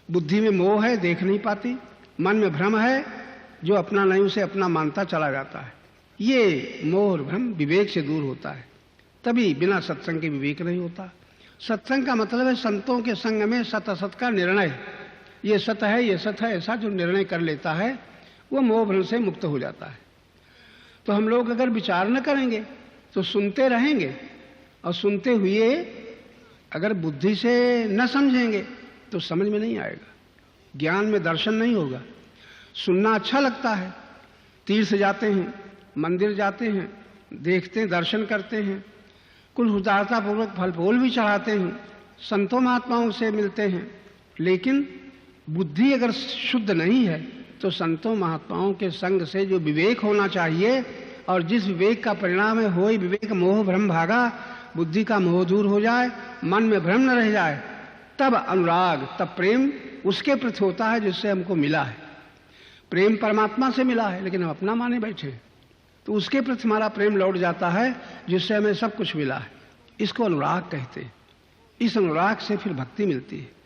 बुद्धि में मोह है, देख नहीं पाती। मन में भ्रम है, जो अपना नहीं उसे अपना मानता चला जाता है। ये मोह और भ्रम विवेक से दूर होता है, तभी बिना सत्संग के विवेक नहीं होता। सत्संग का मतलब है संतों के संग में सत असत का निर्णय। ये सत है, ये सत है, ऐसा जो निर्णय कर लेता है वो मोह भ्रम से मुक्त हो जाता है। तो हम लोग अगर विचार न करेंगे तो सुनते रहेंगे, और सुनते हुए अगर बुद्धि से न समझेंगे तो समझ में नहीं आएगा, ज्ञान में दर्शन नहीं होगा। सुनना अच्छा लगता है, तीर्थ जाते हैं, मंदिर जाते हैं, देखते हैं, दर्शन करते हैं, कुल उदारता पूर्वक फल फूल भी चढ़ाते हैं, संतों महात्माओं से मिलते हैं, लेकिन बुद्धि अगर शुद्ध नहीं है तो संतों महात्माओं के संग से जो विवेक होना चाहिए, और जिस विवेक का परिणाम है होय विवेक मोह भ्रम भागा, बुद्धि का मोह दूर हो जाए, मन में भ्रम न रह जाए, तब अनुराग, तब प्रेम उसके प्रति होता है जिससे हमको मिला है। प्रेम परमात्मा से मिला है, लेकिन हम अपना माने बैठे, तो उसके प्रति हमारा प्रेम लौट जाता है जिससे हमें सब कुछ मिला है। इसको अनुराग कहते हैं। इस अनुराग से फिर भक्ति मिलती है।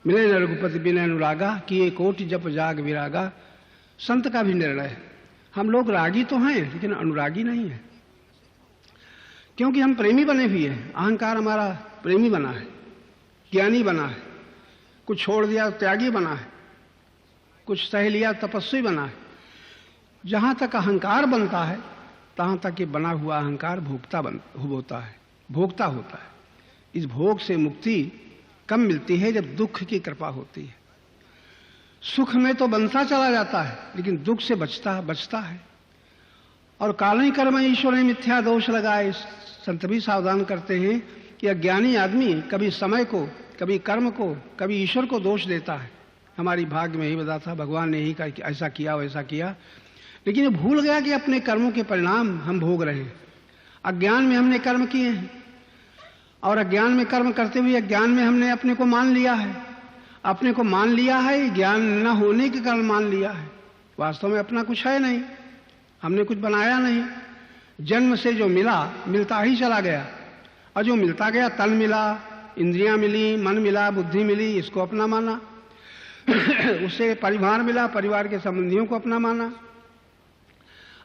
मिले न रघुपति बिन अनुरागा, किए कोटि जप जाग विरागा। संत का भी निर्णय है। हम लोग रागी तो हैं लेकिन अनुरागी नहीं है, क्योंकि हम प्रेमी बने हुए हैं। अहंकार हमारा प्रेमी बना है, ज्ञानी बना है, कुछ छोड़ दिया त्यागी बना है, कुछ सह लिया तपस्वी बना है। जहां तक अहंकार बनता है तहां तक ये बना हुआ अहंकार भोक्ता होता है, भोक्ता होता है। इस भोग से मुक्ति कम मिलती है जब दुख की कृपा होती है। सुख में तो बनता चला जाता है, लेकिन दुख से बचता है। और कालनी कर्म ईश्वर ने मिथ्या दोष लगाए। संत भी सावधान करते हैं कि अज्ञानी आदमी कभी समय को, कभी कर्म को, कभी ईश्वर को दोष देता है। हमारी भाग्य में ही बता था, भगवान ने ही कहा कि ऐसा किया वैसा किया, लेकिन ये भूल गया कि अपने कर्मों के परिणाम हम भोग रहे हैं। अज्ञान में हमने कर्म किए हैं, और अज्ञान में कर्म करते हुए अज्ञान में हमने अपने को मान लिया है। अपने को मान लिया है, ज्ञान न होने के कारण मान लिया है। वास्तव में अपना कुछ है नहीं, हमने कुछ बनाया नहीं। जन्म से जो मिला मिलता ही चला गया, और जो मिलता गया, तन मिला, इंद्रियां मिली, मन मिला, बुद्धि मिली, इसको अपना माना। उससे परिवार मिला, परिवार के संबंधियों को अपना माना।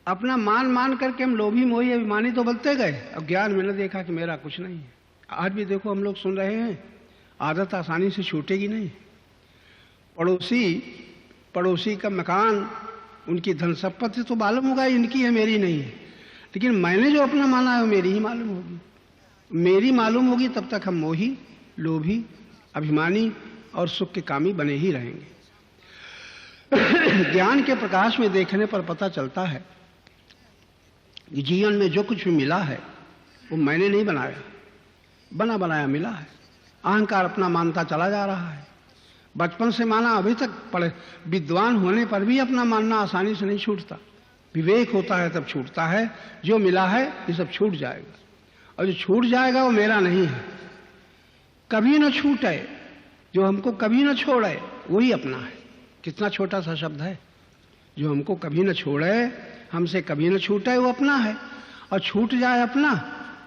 अपना मान करके हम लोभी मोही अभिमानी तो बनते गए, अब ज्ञान में न देखा कि मेरा कुछ नहीं है। आज भी देखो हम लोग सुन रहे हैं, आदत आसानी से छूटेगी नहीं। पड़ोसी का मकान, उनकी धन संपत्ति तो मालूम होगा इनकी है, मेरी नहीं है, लेकिन मैंने जो अपना माना है वो मेरी ही मालूम होगी। मेरी मालूम होगी तब तक हम मोही, लोभी, अभिमानी और सुख के कामी बने ही रहेंगे। ज्ञान के प्रकाश में देखने पर पता चलता है कि जीवन में जो कुछ भी मिला है वो मैंने नहीं बनाया, बना बनाया मिला है। अहंकार अपना मानता चला जा रहा है, बचपन से माना अभी तक पढ़े, विद्वान होने पर भी अपना मानना आसानी से नहीं छूटता। विवेक होता है तब छूटता है। जो मिला है ये सब छूट जाएगा, और जो छूट जाएगा वो मेरा नहीं है। कभी न छूटे, जो हमको कभी न छोड़े वही अपना है। कितना छोटा सा शब्द है, जो हमको कभी न छोड़े, हमसे कभी न छूटे वो अपना है। और छूट जाए अपना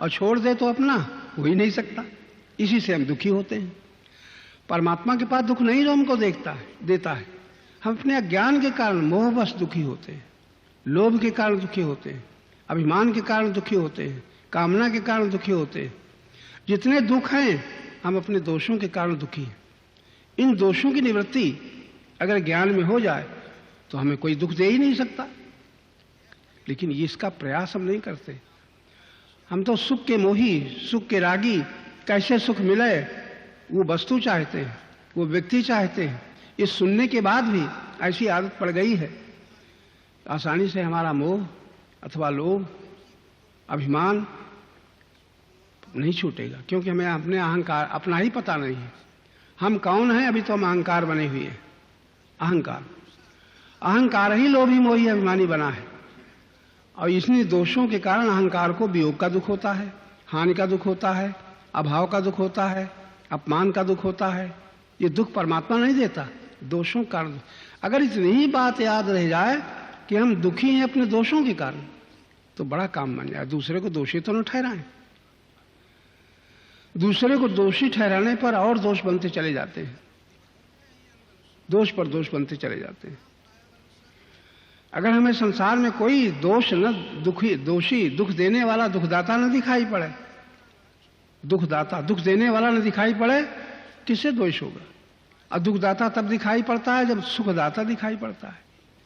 और छोड़ दे तो अपना हो ही नहीं सकता। इसी से हम दुखी होते हैं। परमात्मा के पास दुख नहीं जो हमको देता है। हम अपने अज्ञान के कारण मोहवश दुखी होते हैं, लोभ के कारण दुखी होते हैं, अभिमान के कारण दुखी होते हैं, कामना के कारण दुखी होते हैं। जितने दुख हैं हम अपने दोषों के कारण दुखी हैं। इन दोषों की निवृत्ति अगर ज्ञान में हो जाए तो हमें कोई दुख दे ही नहीं सकता, लेकिन इसका प्रयास हम नहीं करते। हम तो सुख के मोही, सुख के रागी, कैसे सुख मिले वो वस्तु चाहते हैं, वो व्यक्ति चाहते हैं। इस सुनने के बाद भी ऐसी आदत पड़ गई है, आसानी से हमारा मोह अथवा लोभ, अभिमान नहीं छूटेगा, क्योंकि हमें अपने अहंकार अपना ही पता नहीं है। हम कौन हैं? अभी तो हम अहंकार बने हुए हैं। अहंकार ही लोभी मोही अभिमानी बना है, और इन्हीं दोषों के कारण अहंकार को वियोग का दुख होता है, हानि का दुख होता है, अभाव का दुख होता है, अपमान का दुख होता है। ये दुख परमात्मा नहीं देता, दोषों का कारण। अगर इतनी ही बात याद रह जाए कि हम दुखी हैं अपने दोषों के कारण, तो बड़ा काम बन जाए। दूसरे को दोषी तो न ठहराएं। दूसरे को दोषी ठहराने पर और दोष बनते चले जाते हैं। दोष पर दोष बनते चले जाते हैं। अगर हमें संसार में कोई दोष न दोषी दुख देने वाला दुखदाता न दिखाई पड़े, दुखदाता दुख देने वाला न दिखाई पड़े, किससे द्वेष होगा? और दुखदाता तब दिखाई पड़ता है जब सुखदाता दिखाई पड़ता है।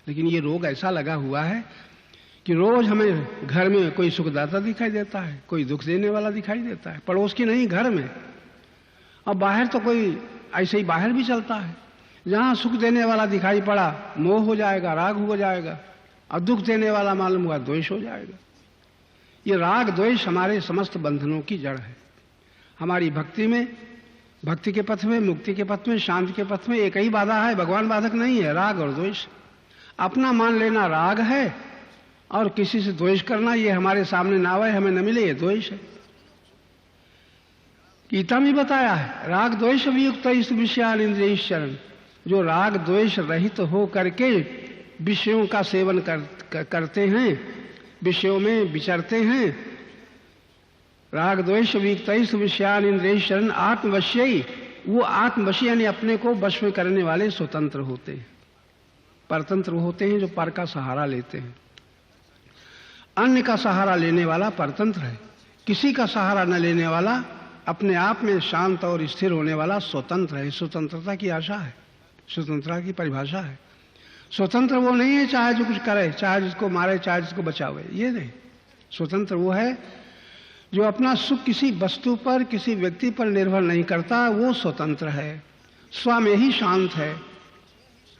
लेकिन ये रोग ऐसा लगा हुआ है कि रोज हमें घर में कोई सुखदाता दिखाई देता है, कोई दुख देने वाला दिखाई देता है, पड़ोस की नहीं घर में। और बाहर तो कोई ऐसे ही बाहर भी चलता है, जहां सुख देने वाला दिखाई पड़ा मोह हो जाएगा, राग हो जाएगा, और दुख देने वाला मालूम हुआ द्वेष हो जाएगा। ये राग द्वेष हमारे समस्त बंधनों की जड़ है। हमारी भक्ति में, भक्ति के पथ में, मुक्ति के पथ में, शांति के पथ में एक ही बाधा है, भगवान बाधक नहीं है, राग और द्वेष। अपना मान लेना राग है और किसी से द्वेष करना, ये हमारे सामने ना आए, हमें न मिले, ये द्वेष है। गीता में बताया है, राग द्वेष वियुक्त इस विषयान इंद्रियश्चरण। जो राग द्वेष रहित हो करके विषयों का सेवन करते हैं, विषयों में विचरते हैं, राग द्वेष वियुक्त विषयान इंद्रियश्चरण आत्मवश्यी, वो आत्मवशी यानी अपने को वश में करने वाले स्वतंत्र होते हैं। परतंत्र होते हैं जो पर का सहारा लेते हैं। अन्य का सहारा लेने वाला परतंत्र है, किसी का सहारा न लेने वाला अपने आप में शांत और स्थिर होने वाला स्वतंत्र है। स्वतंत्रता की आशा है, स्वतंत्रता की परिभाषा है। स्वतंत्र वो नहीं है चाहे जो कुछ करे, चाहे जिसको मारे, चाहे जिसको बचावे, ये नहीं। स्वतंत्र वो है जो अपना सुख किसी वस्तु पर, किसी व्यक्ति पर निर्भर नहीं करता, वो स्वतंत्र है, स्व में ही शांत है।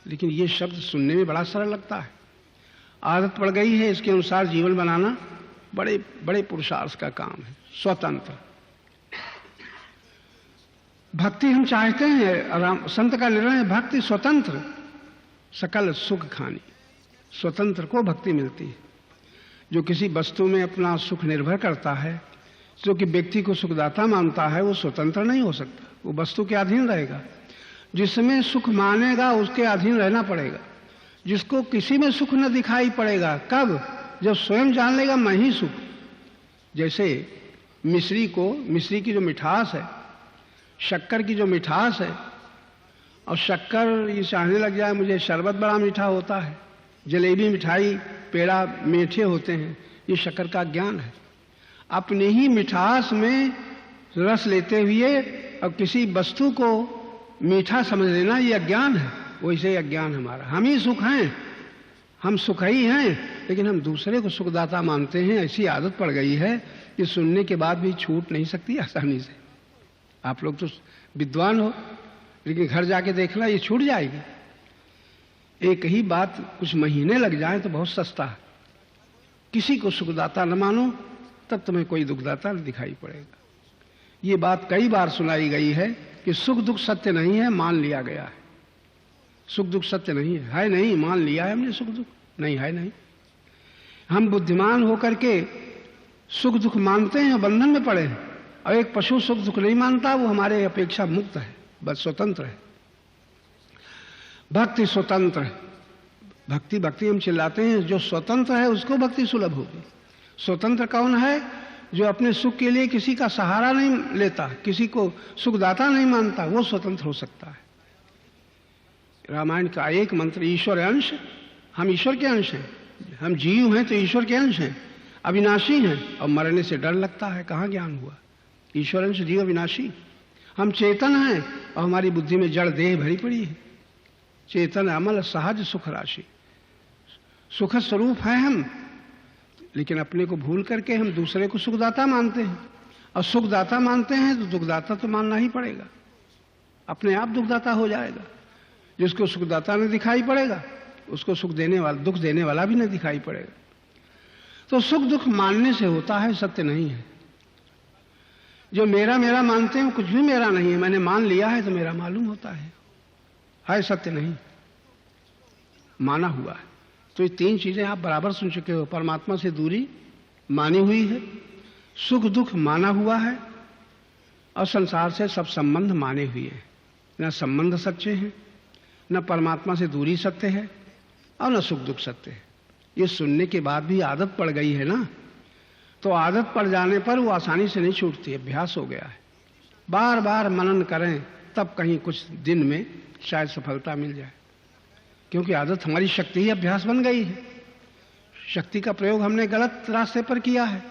लेकिन ये शब्द सुनने में बड़ा सरल लगता है, आदत पड़ गई है, इसके अनुसार जीवन बनाना बड़े बड़े पुरुषार्थ का काम है। स्वतंत्र भक्ति हम चाहते हैं, संत का निर्णय है भक्ति स्वतंत्र सकल सुख खानी। स्वतंत्र को भक्ति मिलती है। जो किसी वस्तु में अपना सुख निर्भर करता है, जो कि व्यक्ति को सुखदाता मानता है, वो स्वतंत्र नहीं हो सकता, वो वस्तु के अधीन रहेगा। जिसमें सुख मानेगा उसके अधीन रहना पड़ेगा। जिसको किसी में सुख न दिखाई पड़ेगा, कब? जब स्वयं जान लेगा मैं ही सुख। जैसे मिश्री की जो मिठास है, शक्कर की जो मिठास है, और शक्कर ये चाहने लग जाए मुझे शरबत बड़ा मीठा होता है, जलेबी मिठाई पेड़ा मीठे होते हैं, ये शक्कर का ज्ञान है। अपने ही मिठास में रस लेते हुए और किसी वस्तु को मीठा समझ लेना, ये अज्ञान है। वैसे अज्ञान हमारा, हम ही सुख हैं, हम सुख ही हैं, लेकिन हम दूसरे को सुखदाता मानते हैं। ऐसी आदत पड़ गई है कि सुनने के बाद भी छूट नहीं सकती आसानी से। आप लोग तो विद्वान हो, लेकिन घर जाके देखना ये छूट जाएगी। एक ही बात कुछ महीने लग जाए तो बहुत सस्ता है। किसी को सुखदाता न मानो, तब तुम्हें कोई दुखदाता न दिखाई पड़ेगा। ये बात कई बार सुनाई गई है कि सुख दुख सत्य नहीं है, मान लिया गया है। सुख दुख सत्य नहीं है नहीं, मान लिया है हमने, सुख दुख नहीं है नहीं। हम बुद्धिमान होकर के सुख दुख मानते हैं और बंधन में पड़े हैं। और एक पशु सुख दुख नहीं मानता, वो हमारे अपेक्षा मुक्त है, बस स्वतंत्र है। भक्ति स्वतंत्र है। भक्ति हम चिल्लाते हैं, जो स्वतंत्र है उसको भक्ति सुलभ होगी। स्वतंत्र कौन है? जो अपने सुख के लिए किसी का सहारा नहीं लेता, किसी को सुखदाता नहीं मानता, वो स्वतंत्र हो सकता है। रामायण का एक मंत्र, ईश्वर अंश, हम ईश्वर के अंश हैं। हम जीव हैं तो ईश्वर के अंश हैं, अविनाशी हैं, और मरने से डर लगता है, कहाँ ज्ञान हुआ। ईश्वर अंश जीव अविनाशी। हम चेतन हैं और हमारी बुद्धि में जड़ देह भरी पड़ी है। चेतन अमल सहज सुख राशि, सुख स्वरूप है हम, लेकिन अपने को भूल करके हम दूसरे को सुखदाता मानते हैं। और सुखदाता मानते हैं तो दुखदाता तो मानना ही पड़ेगा, अपने आप दुखदाता हो जाएगा। जिसको सुखदाता न दिखाई पड़ेगा, उसको दुख देने वाला भी न दिखाई पड़ेगा। तो सुख दुख मानने से होता है, सत्य नहीं है। जो मेरा मेरा मानते हैं कुछ भी मेरा नहीं है, मैंने मान लिया है तो मेरा मालूम होता है सत्य नहीं, माना हुआ है। तो ये तीन चीजें आप बराबर सुन चुके हो। परमात्मा से दूरी मानी हुई है, सुख दुख माना हुआ है, और संसार से सब संबंध माने हुए हैं। न संबंध सच्चे हैं, न परमात्मा से दूरी सत्य है, और न सुख दुख सत्य है। ये सुनने के बाद भी आदत पड़ गई है ना, तो आदत पड़ जाने पर वो आसानी से नहीं छूटती, अभ्यास हो गया है। बार बार मनन करें तब कहीं कुछ दिन में शायद सफलता मिल जाए, क्योंकि आदत हमारी शक्ति ही अभ्यास बन गई है। शक्ति का प्रयोग हमने गलत रास्ते पर किया है।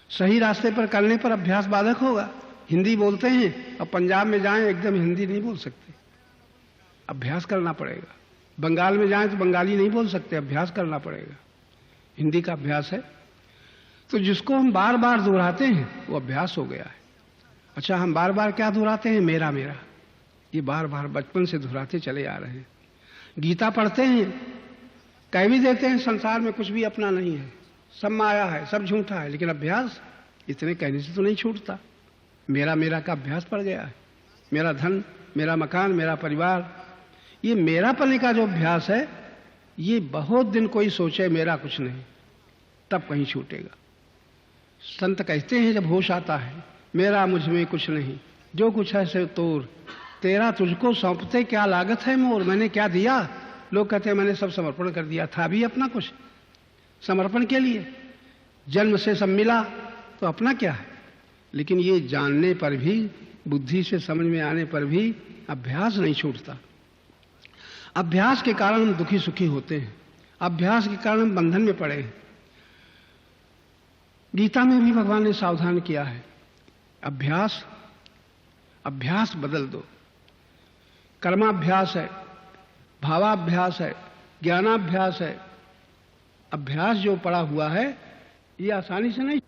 सही रास्ते पर करने पर अभ्यास बाधक होगा। हिंदी बोलते हैं और पंजाब में जाएं एकदम हिंदी नहीं बोल सकते, अभ्यास करना पड़ेगा। बंगाल में जाएं तो बंगाली नहीं बोल सकते, अभ्यास करना पड़ेगा। हिंदी का अभ्यास है। तो जिसको हम बार बार दोहराते हैं वो अभ्यास हो गया है। अच्छा, हम बार बार क्या दोहराते हैं? मेरा मेरा। ये बार बार बचपन से दोहराते चले आ रहे हैं। गीता पढ़ते हैं, कह भी देते हैं संसार में कुछ भी अपना नहीं है, सब माया है, सब झूठा है, लेकिन अभ्यास इतने कहने से तो नहीं छूटता। मेरा मेरा का अभ्यास पड़ गया है। मेरा धन, मेरा मकान, मेरा परिवार, ये मेरा पने का जो अभ्यास है, ये बहुत दिन कोई सोचे मेरा कुछ नहीं, तब कहीं छूटेगा। संत कहते हैं जब होश आता है, मेरा मुझ में कुछ नहीं, जो कुछ है से तोर, तेरा तुझको सौंपते क्या लागत है मोर। मैंने क्या दिया? लोग कहते हैं मैंने सब समर्पण कर दिया। था भी अपना कुछ समर्पण के लिए? जन्म से सब मिला तो अपना क्या है? लेकिन ये जानने पर भी, बुद्धि से समझ में आने पर भी अभ्यास नहीं छूटता। अभ्यास के कारण हम दुखी सुखी होते हैं, अभ्यास के कारण हम बंधन में पड़े हैं। गीता में भी भगवान ने सावधान किया है, अभ्यास अभ्यास बदल दो। कर्माभ्यास है, भावाभ्यास है, ज्ञानाभ्यास है। अभ्यास जो पड़ा हुआ है ये आसानी से नहीं